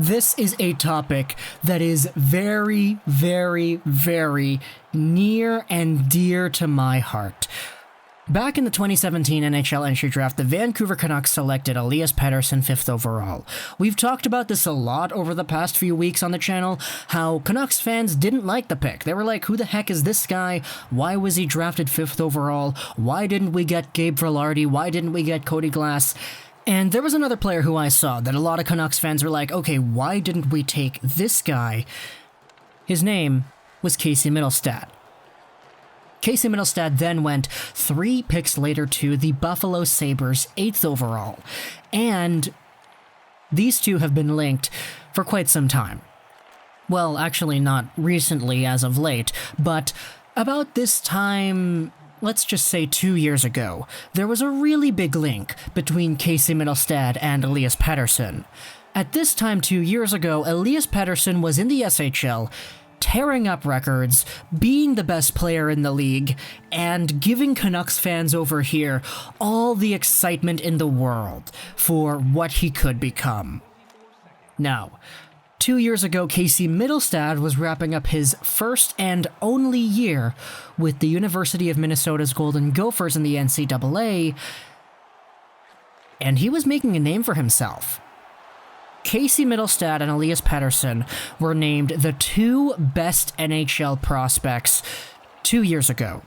this is a topic that is very, very, very near and dear to my heart. Back in the 2017 NHL Entry Draft, the Vancouver Canucks selected Elias Pettersson 5th overall. We've talked about this a lot over the past few weeks on the channel, how Canucks fans didn't like the pick. They were like, who the heck is this guy? Why was he drafted 5th overall? Why didn't we get Gabe Vilardi? Why didn't we get Cody Glass? And there was another player who I saw that a lot of Canucks fans were like, okay, why didn't we take this guy? His name was Casey Mittelstadt. Casey Mittelstadt then went 3 picks later to the Buffalo Sabres 8th overall. And these two have been linked for quite some time. Well, actually not recently as of late, but about this time, let's just say 2 years ago, there was a really big link between Casey Mittelstadt and Elias Pettersson. At this time 2 years ago, Elias Pettersson was in the SHL, tearing up records, being the best player in the league, and giving Canucks fans over here all the excitement in the world for what he could become. Now, 2 years ago, Casey Mittelstadt was wrapping up his first and only year with the University of Minnesota's Golden Gophers in the NCAA, and he was making a name for himself. Casey Mittelstadt and Elias Pettersson were named the 2 best NHL prospects 2 years ago.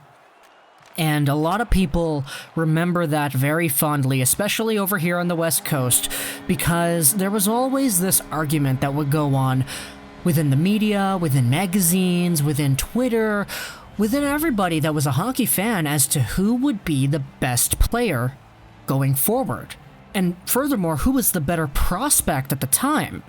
And a lot of people remember that very fondly, especially over here on the West Coast, because there was always this argument that would go on within the media, within magazines, within Twitter, within everybody that was a hockey fan as to who would be the best player going forward. And furthermore, who was the better prospect at the time?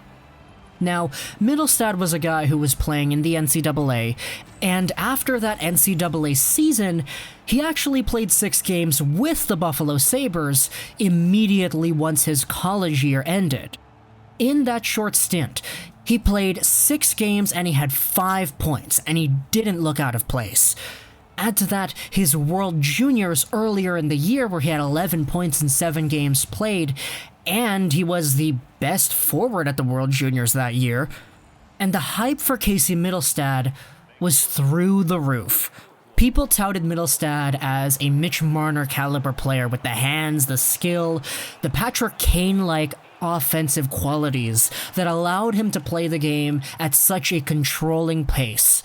Now, Mittelstadt was a guy who was playing in the NCAA, and after that NCAA season, he actually played 6 games with the Buffalo Sabres immediately once his college year ended. In that short stint, he played 6 games and he had 5 points, and he didn't look out of place. Add to that his World Juniors earlier in the year where he had 11 points in 7 games played, and he was the best forward at the World Juniors that year, and the hype for Casey Mittelstadt was through the roof. People touted Mittelstadt as a Mitch Marner caliber player with the hands, the skill, the Patrick Kane-like offensive qualities that allowed him to play the game at such a controlling pace.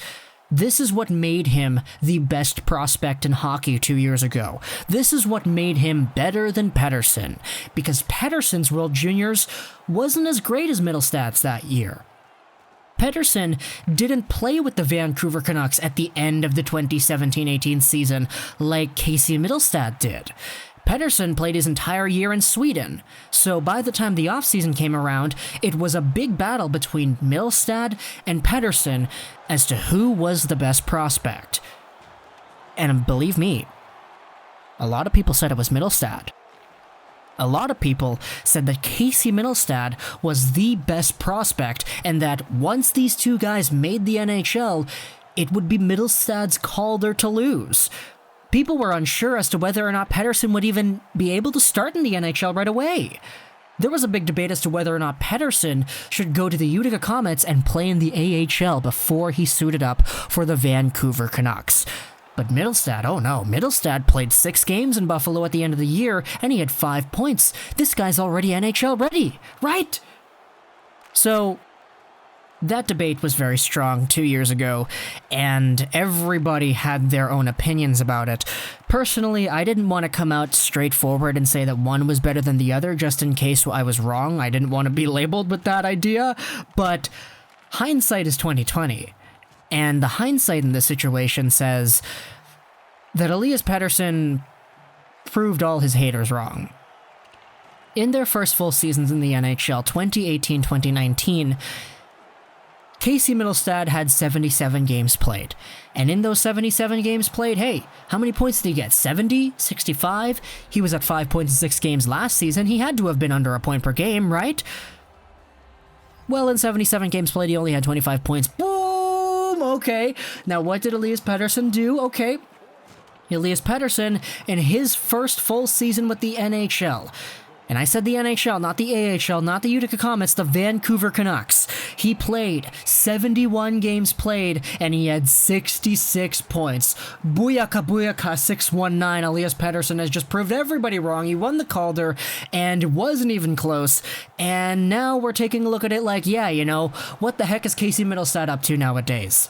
This is what made him the best prospect in hockey 2 years ago. This is what made him better than Pettersson, because Pettersson's World Juniors wasn't as great as Mittelstadt's that year. Pettersson didn't play with the Vancouver Canucks at the end of the 2017-18 season like Casey Mittelstadt did. Pettersson played his entire year in Sweden, so by the time the offseason came around, it was a big battle between Mittelstadt and Pettersson as to who was the best prospect. And believe me, a lot of people said it was Mittelstadt. A lot of people said that Casey Mittelstadt was the best prospect, and that once these two guys made the NHL, it would be Mittelstadt's Calder to lose. People were unsure as to whether or not Pettersson would even be able to start in the NHL right away. There was a big debate as to whether or not Pettersson should go to the Utica Comets and play in the AHL before he suited up for the Vancouver Canucks. But Mittelstadt, oh no, Mittelstadt played 6 games in Buffalo at the end of the year, and he had 5 points. This guy's already NHL ready, right? So that debate was very strong 2 years ago, and everybody had their own opinions about it. Personally, I didn't want to come out straightforward and say that one was better than the other, just in case I was wrong. I didn't want to be labeled with that idea, but hindsight is 20/20. And the hindsight in this situation says that Elias Pettersson proved all his haters wrong. In their first full seasons in the NHL, 2018-2019, Casey Mittelstadt had 77 games played. And in those 77 games played, hey, how many points did he get? 70? 65? He was at 5 points in 6 games last season. He had to have been under a point per game, right? Well, in 77 games played, he only had 25 points. Boom! Okay. Now, what did Elias Pettersson do? Okay. Elias Pettersson, in his first full season with the NHL, And I said the NHL, not the AHL, not the Utica Comets, the Vancouver Canucks. He played 71 games played, and he had 66 points. Booyaka booyaka 619. Elias Pettersson has just proved everybody wrong. He won the Calder, and it wasn't even close. And now we're taking a look at it like, yeah, you know, what the heck is Casey Mittelstadt up to nowadays?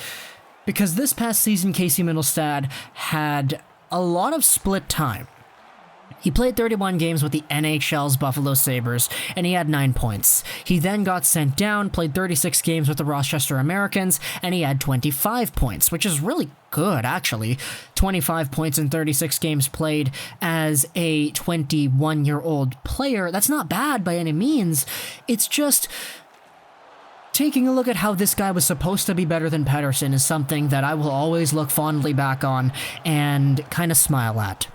Because this past season, Casey Mittelstadt had a lot of split time. He played 31 games with the NHL's Buffalo Sabres, and he had 9 points. He then got sent down, played 36 games with the Rochester Americans, and he had 25 points, which is really good, actually. 25 points in 36 games played as a 21-year-old player. That's not bad by any means. It's just taking a look at how this guy was supposed to be better than Pettersson is something that I will always look fondly back on and kind of smile at.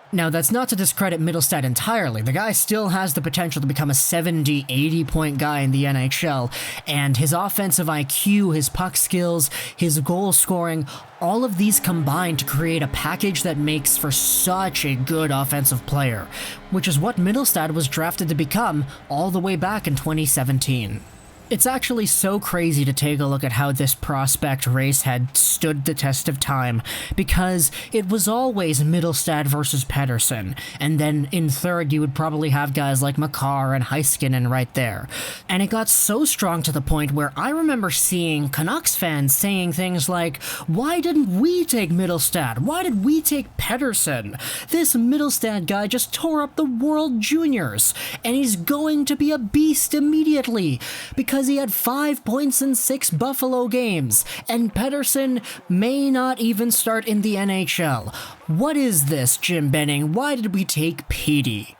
Now, that's not to discredit Mittelstadt entirely. The guy still has the potential to become a 70, 80-point guy in the NHL, and his offensive IQ, his puck skills, his goal scoring, all of these combine to create a package that makes for such a good offensive player, which is what Mittelstadt was drafted to become all the way back in 2017. It's actually so crazy to take a look at how this prospect race had stood the test of time, because it was always Mittelstadt versus Pettersson, and then in third you would probably have guys like Makar and Heiskanen right there. And it got so strong to the point where I remember seeing Canucks fans saying things like, why didn't we take Mittelstadt? Why did we take Pettersson? This Mittelstadt guy just tore up the World Juniors, and he's going to be a beast immediately, because he had 5 points in 6 Buffalo games, and Pettersson may not even start in the NHL. What is this, Jim Benning? Why did we take Petey?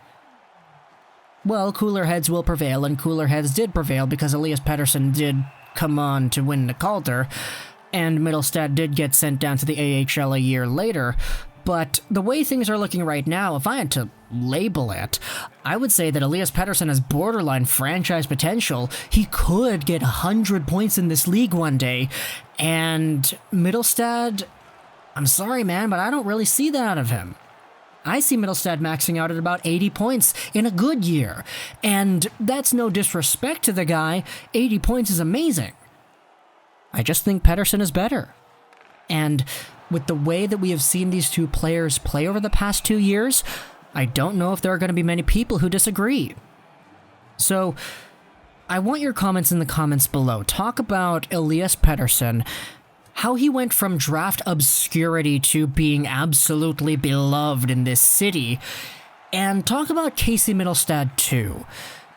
Well, cooler heads will prevail, and cooler heads did prevail because Elias Pettersson did come on to win the Calder, and Mittelstadt did get sent down to the AHL a year later. But the way things are looking right now, if I had to label it, I would say that Elias Pettersson has borderline franchise potential. He could get 100 points in this league one day, and Mittelstadt, I'm sorry man, but I don't really see that out of him. I see Mittelstadt maxing out at about 80 points in a good year, and that's no disrespect to the guy. 80 points is amazing. I just think Pettersson is better. And with the way that we have seen these two players play over the past 2 years, I don't know if there are going to be many people who disagree. So, I want your comments in the comments below. Talk about Elias Pettersson, how he went from draft obscurity to being absolutely beloved in this city, and talk about Casey Mittelstadt too.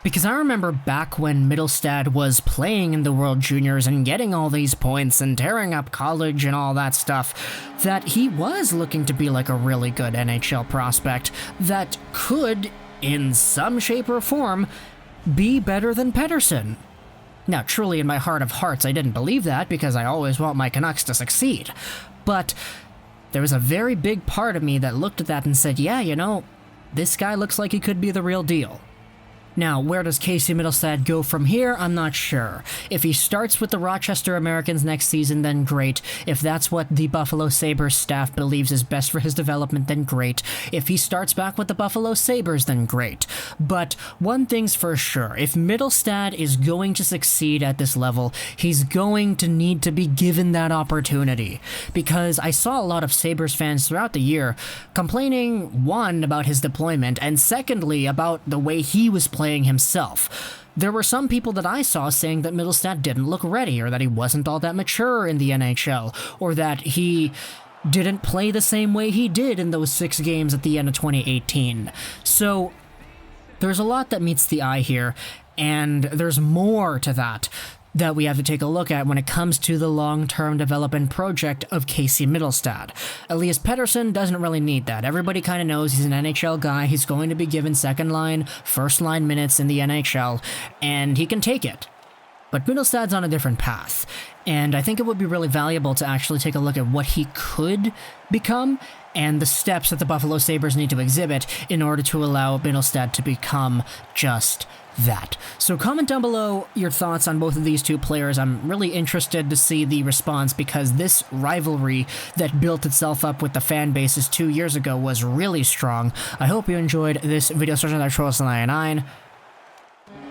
Because I remember back when Mittelstadt was playing in the World Juniors and getting all these points and tearing up college and all that stuff, that he was looking to be like a really good NHL prospect that could, in some shape or form, be better than Pettersson. Now, truly in my heart of hearts, I didn't believe that because I always want my Canucks to succeed. But there was a very big part of me that looked at that and said, yeah, you know, this guy looks like he could be the real deal. Now, where does Casey Mittelstadt go from here? I'm not sure. If he starts with the Rochester Americans next season, then great. If that's what the Buffalo Sabres staff believes is best for his development, then great. If he starts back with the Buffalo Sabres, then great. But one thing's for sure, if Mittelstadt is going to succeed at this level, he's going to need to be given that opportunity. Because I saw a lot of Sabres fans throughout the year complaining, one, about his deployment, and secondly, about the way he was playing himself. There were some people that I saw saying that Mittelstadt didn't look ready, or that he wasn't all that mature in the NHL, or that he didn't play the same way he did in those 6 games at the end of 2018. So there's a lot that meets the eye here, and there's more to that we have to take a look at when it comes to the long-term development project of Casey Mittelstadt. Elias Pettersson doesn't really need that. Everybody kind of knows he's an NHL guy. He's going to be given second-line, first-line minutes in the NHL, and he can take it. But Mittelstadt's on a different path, and I think it would be really valuable to actually take a look at what he could become and the steps that the Buffalo Sabres need to exhibit in order to allow Mittelstadt to become just that. So comment down below your thoughts on both of these two players. I'm really interested to see the response because this rivalry that built itself up with the fan bases 2 years ago was really strong. I hope you enjoyed this video.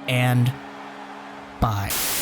And bye.